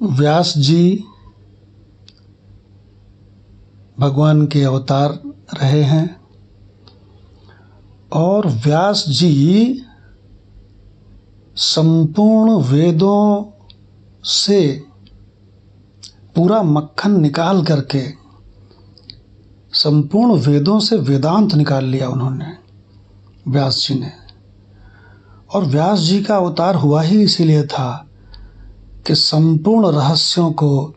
व्यास जी भगवान के अवतार रहे हैं और व्यास जी संपूर्ण वेदों से पूरा मक्खन निकाल करके संपूर्ण वेदों से वेदांत निकाल लिया उन्होंने, व्यास जी ने। और व्यास जी का अवतार हुआ ही इसीलिए था कि संपूर्ण रहस्यों को,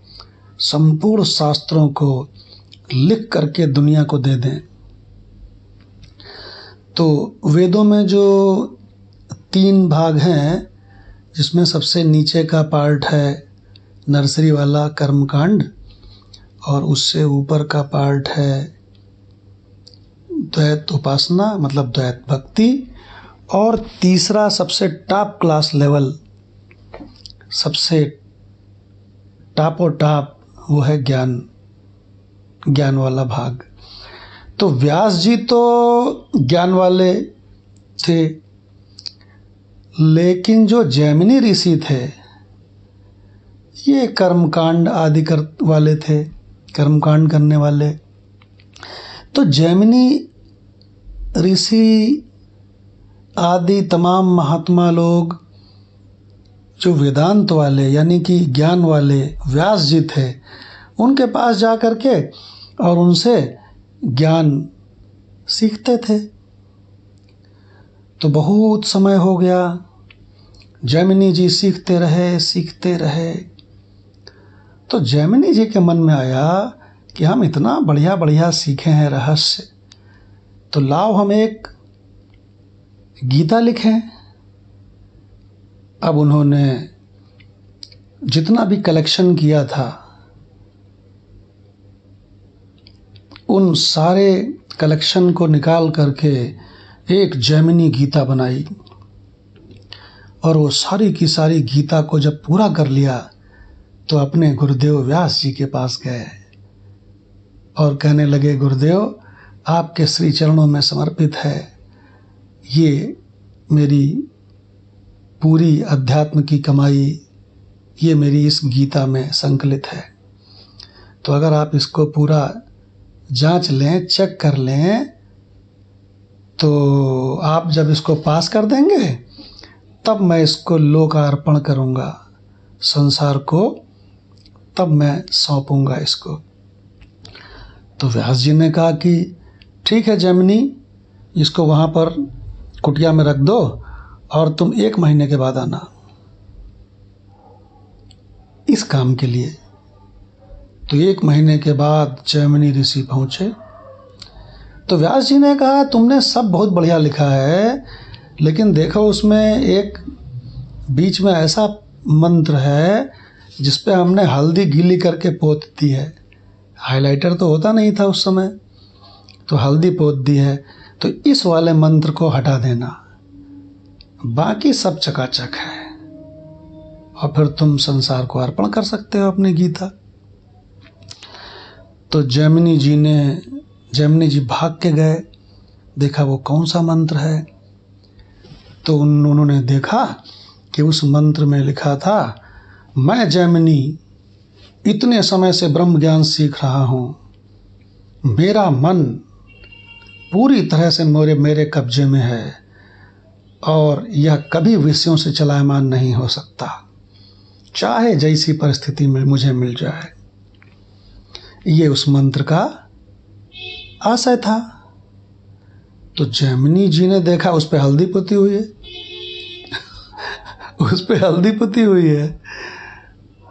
संपूर्ण शास्त्रों को लिख करके दुनिया को दे दें। तो वेदों में जो 3 भाग हैं, जिसमें सबसे नीचे का पार्ट है नर्सरी वाला कर्मकांड, और उससे ऊपर का पार्ट है द्वैत उपासना मतलब द्वैत भक्ति, और तीसरा सबसे टॉप क्लास लेवल, सबसे टॉप वो है ज्ञान वाला भाग। तो व्यास जी तो ज्ञान वाले थे, लेकिन जो जैमिनी ऋषि थे ये कर्मकांड आदि वाले थे, कर्मकांड करने वाले। तो जैमिनी ऋषि आदि तमाम महात्मा लोग जो वेदांत वाले यानी कि ज्ञान वाले व्यास जी थे, उनके पास जा कर के और उनसे ज्ञान सीखते थे। तो बहुत समय हो गया, जैमिनी जी सीखते रहे। तो जैमिनी जी के मन में आया कि हम इतना बढ़िया बढ़िया सीखे हैं रहस्य, तो लाओ हम एक गीता लिखें। अब उन्होंने जितना भी कलेक्शन किया था उन सारे कलेक्शन को निकाल करके एक जैमिनी गीता बनाई, और वो सारी की सारी गीता को जब पूरा कर लिया तो अपने गुरुदेव व्यास जी के पास गए और कहने लगे, गुरुदेव आपके श्री चरणों में समर्पित है, ये मेरी पूरी अध्यात्म की कमाई, ये मेरी इस गीता में संकलित है। तो अगर आप इसको पूरा जांच लें, चेक कर लें, तो आप जब इसको पास कर देंगे तब मैं इसको लोकार्पण करूंगा, संसार को तब मैं सौंपूंगा इसको। तो व्यास जी ने कहा कि ठीक है जैमिनी, इसको वहाँ पर कुटिया में रख दो और तुम 1 महीने के बाद आना इस काम के लिए। तो 1 महीने के बाद जैमिनी ऋषि पहुँचे। तो व्यास जी ने कहा, तुमने सब बहुत बढ़िया लिखा है, लेकिन देखो उसमें एक बीच में ऐसा मंत्र है जिस पे हमने हल्दी गीली करके पोत दी है। हाइलाइटर तो होता नहीं था उस समय, तो हल्दी पोत दी है, तो इस वाले मंत्र को हटा देना, बाकी सब चकाचक है, और फिर तुम संसार को अर्पण कर सकते हो अपनी गीता। तो जैमिनी जी भाग के गए, देखा वो कौन सा मंत्र है। तो उन्होंने देखा कि उस मंत्र में लिखा था, मैं जैमिनी इतने समय से ब्रह्म ज्ञान सीख रहा हूँ, मेरा मन पूरी तरह से मेरे कब्जे में है और यह कभी विषयों से चलायमान नहीं हो सकता, चाहे जैसी परिस्थिति में मुझे मिल जाए। ये उस मंत्र का आशय था। तो जैमिनी जी ने देखा उस पे हल्दी पुती हुई है उस पे हल्दी पुती हुई है।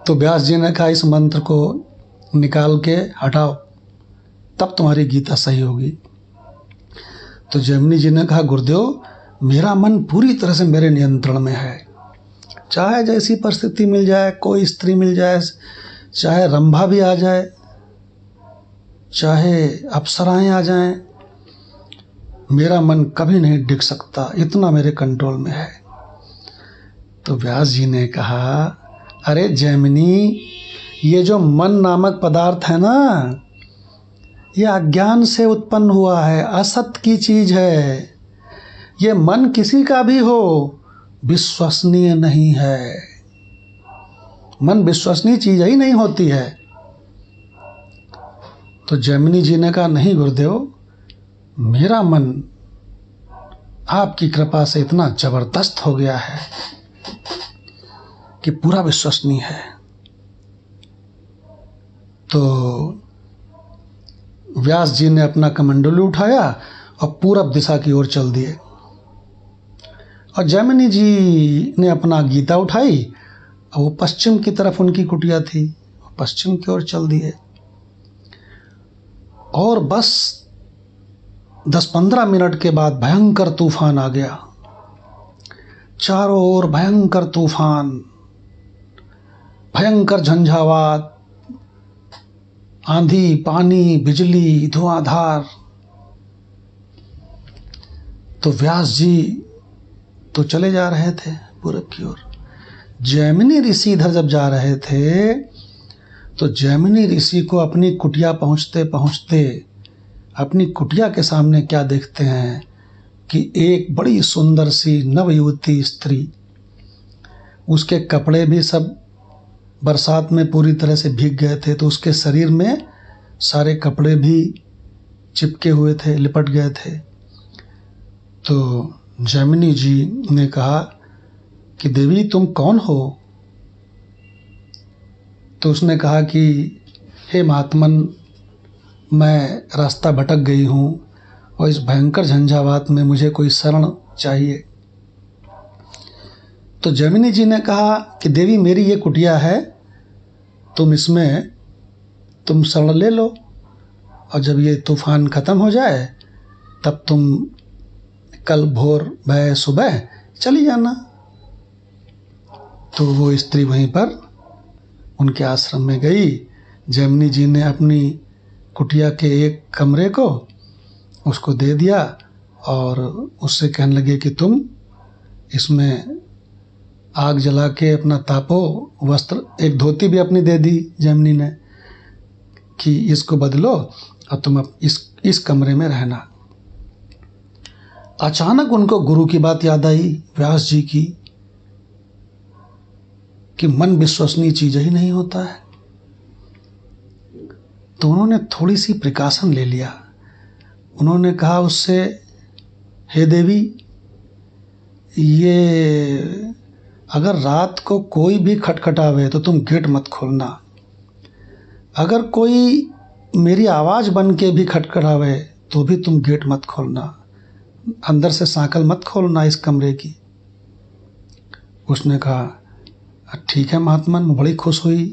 तो व्यास जी ने कहा, इस मंत्र को निकाल के हटाओ, तब तुम्हारी गीता सही होगी। तो जैमिनी जी ने कहा, गुरुदेव मेरा मन पूरी तरह से मेरे नियंत्रण में है, चाहे जैसी परिस्थिति मिल जाए, कोई स्त्री मिल जाए, चाहे रंभा भी आ जाए, चाहे अप्सराएं आ जाएं, मेरा मन कभी नहीं डिग सकता, इतना मेरे कंट्रोल में है। तो व्यास जी ने कहा, अरे जैमिनी, ये जो मन नामक पदार्थ है ना, ये अज्ञान से उत्पन्न हुआ है, असत की चीज है। ये मन किसी का भी हो, विश्वसनीय नहीं है। मन विश्वसनीय चीज ही नहीं होती है। तो जैमिनी जी ने कहा, नहीं गुरुदेव, मेरा मन आपकी कृपा से इतना जबरदस्त हो गया है कि पूरा विश्वसनीय है। तो व्यास जी ने अपना कमंडलू उठाया और पूरब दिशा की ओर चल दिए, और जैमिनी जी ने अपना गीता उठाई और वो पश्चिम की तरफ उनकी कुटिया थी, पश्चिम की ओर चल दिए। और बस 10-15 मिनट के बाद भयंकर तूफान आ गया। चारों ओर भयंकर तूफान, भयंकर झंझावात, आंधी, पानी, बिजली, धुआंधार। तो व्यास जी तो चले जा रहे थे पूरब की ओर। जैमिनी ऋषि इधर जब जा रहे थे तो जैमिनी ऋषि को अपनी कुटिया पहुंचते पहुंचते अपनी कुटिया के सामने क्या देखते हैं कि एक बड़ी सुंदर सी नवयुवती स्त्री, उसके कपड़े भी सब बरसात में पूरी तरह से भीग गए थे, तो उसके शरीर में सारे कपड़े भी चिपके हुए थे, लिपट गए थे। तो जैमिनी जी ने कहा कि देवी तुम कौन हो? तो उसने कहा कि हे महात्मन, मैं रास्ता भटक गई हूँ और इस भयंकर झंझावात में मुझे कोई शरण चाहिए। तो जैमिनी जी ने कहा कि देवी मेरी ये कुटिया है, तुम इसमें तुम शरण ले लो, और जब ये तूफान ख़त्म हो जाए तब तुम कल भोर भय सुबह चली जाना। तो वो स्त्री वहीं पर उनके आश्रम में गई। जैमिनी जी ने अपनी कुटिया के एक कमरे को उसको दे दिया और उससे कहने लगे कि तुम इसमें आग जला के अपना तापो वस्त्र, एक धोती भी अपनी दे दी जैमिनी ने कि इसको बदलो और तुम अब इस कमरे में रहना। अचानक उनको गुरु की बात याद आई, व्यास जी की, कि मन विश्वसनीय चीज ही नहीं होता है। तो उन्होंने थोड़ी सी प्रिकॉशन ले लिया। उन्होंने कहा उससे, हे देवी, ये अगर रात को कोई भी खटखटावे तो तुम गेट मत खोलना। अगर कोई मेरी आवाज़ बन के भी खटखटावे तो भी तुम गेट मत खोलना, अंदर से सांकल मत खोलना इस कमरे की। उसने कहा ठीक है महात्मा। बड़ी खुश हुई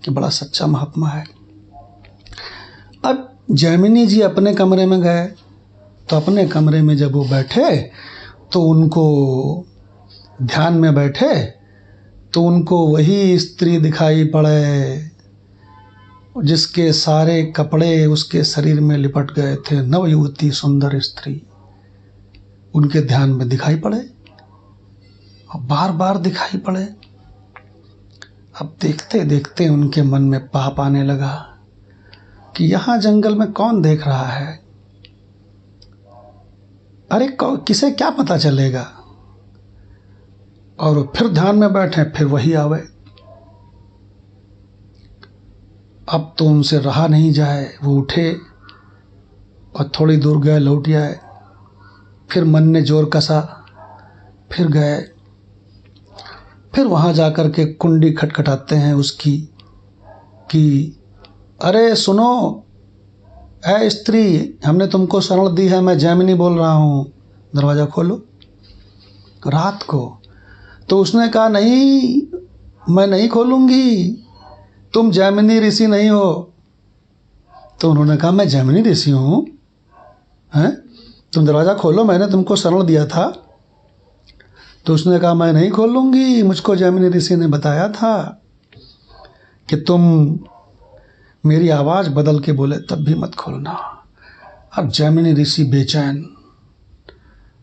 कि बड़ा सच्चा महात्मा है। अब जैमिनी जी अपने कमरे में गए, तो अपने कमरे में जब वो बैठे तो उनको ध्यान में बैठे तो उनको वही स्त्री दिखाई पड़े जिसके सारे कपड़े उसके शरीर में लिपट गए थे। नवयुवती सुंदर स्त्री उनके ध्यान में दिखाई पड़े और बार बार दिखाई पड़े। अब देखते देखते उनके मन में पाप आने लगा कि यहाँ जंगल में कौन देख रहा है, अरे किसे क्या पता चलेगा। और फिर ध्यान में बैठे, फिर वही आवे। अब तो उनसे रहा नहीं जाए, वो उठे और थोड़ी दूर गए, लौट आए। फिर मन ने जोर कसा, फिर गए, फिर वहाँ जाकर के कुंडी खटखटाते हैं उसकी कि अरे सुनो, ऐ स्त्री, हमने तुमको शरण दी है, मैं जैमिनी बोल रहा हूँ, दरवाज़ा खोलो। रात को तो उसने कहा नहीं, मैं नहीं खोलूँगी, तुम जैमिनी ऋषि नहीं हो। तो उन्होंने कहा मैं जैमिनी ऋषि हूँ, हैं, तुम दरवाज़ा खोलो, मैंने तुमको शरण दिया था। तो उसने कहा मैं नहीं खोलूँगी, मुझको जैमिनी ऋषि ने बताया था कि तुम मेरी आवाज़ बदल के बोले तब भी मत खोलना। अब जैमिनी ऋषि बेचैन,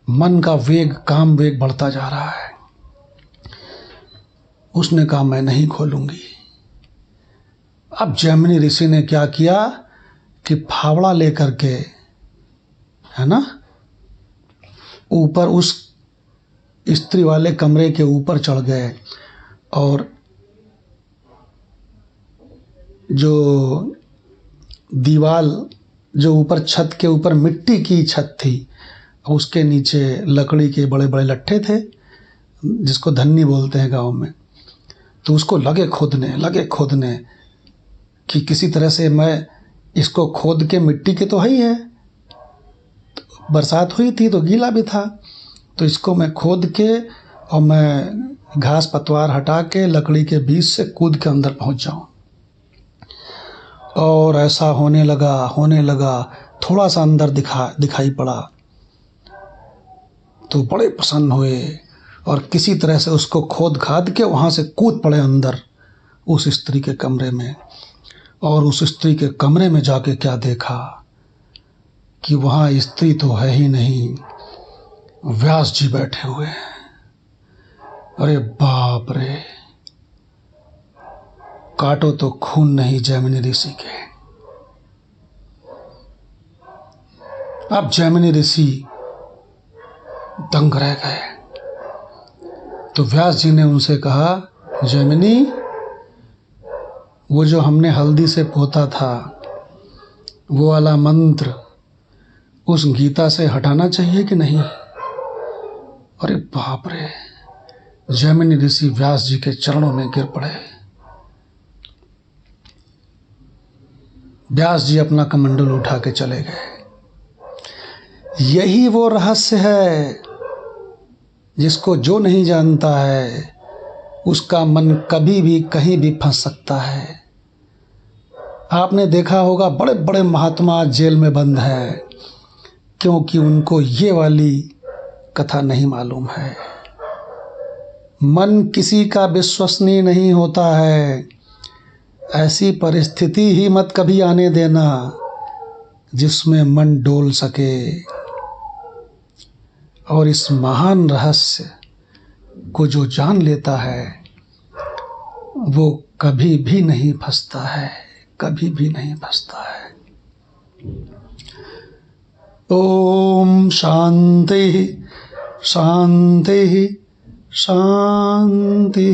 मन का वेग, काम वेग बढ़ता जा रहा है। उसने कहा मैं नहीं खोलूँगी। अब जैमिनी ऋषि ने क्या किया कि फावड़ा लेकर के, है ना, ऊपर उस स्त्री वाले कमरे के ऊपर चढ़ गए और जो दीवाल, जो ऊपर छत के ऊपर मिट्टी की छत थी, उसके नीचे लकड़ी के बड़े बड़े लट्ठे थे, जिसको धन्नी बोलते हैं गांव में। तो उसको लगे खोदने कि किसी तरह से मैं इसको खोद के, मिट्टी के तो है, तो बरसात हुई थी तो गीला भी था, तो इसको मैं खोद के और मैं घास पतवार हटा के लकड़ी के बीच से कूद के अंदर पहुंच जाऊं। और ऐसा होने लगा, थोड़ा सा अंदर दिखाई पड़ा तो बड़े प्रसन्न हुए और किसी तरह से उसको खोद खाद के वहां से कूद पड़े अंदर उस स्त्री के कमरे में। और उस स्त्री के कमरे में जाके क्या देखा कि वहां स्त्री तो है ही नहीं, व्यास जी बैठे हुए हैं। अरे बाप रे, काटो तो खून नहीं जैमिनी ऋषि के। अब जैमिनी ऋषि दंग रह गए। तो व्यास जी ने उनसे कहा, जैमिनी, वो जो हमने हल्दी से पोता था, वो वाला मंत्र उस गीता से हटाना चाहिए कि नहीं? अरे बाप रे, जैमिनी ऋषि व्यास जी के चरणों में गिर पड़े। व्यास जी अपना कमंडल उठा के चले गए। यही वो रहस्य है जिसको जो नहीं जानता है उसका मन कभी भी कहीं भी फंस सकता है। आपने देखा होगा बड़े बड़े महात्मा जेल में बंद हैं, क्योंकि उनको ये वाली कथा नहीं मालूम है। मन किसी का विश्वसनीय नहीं होता है। ऐसी परिस्थिति ही मत कभी आने देना जिसमें मन डोल सके। और इस महान रहस्य को जो जान लेता है वो कभी भी नहीं फंसता है, कभी भी नहीं फंसता है। ओम शांति शांति शांति।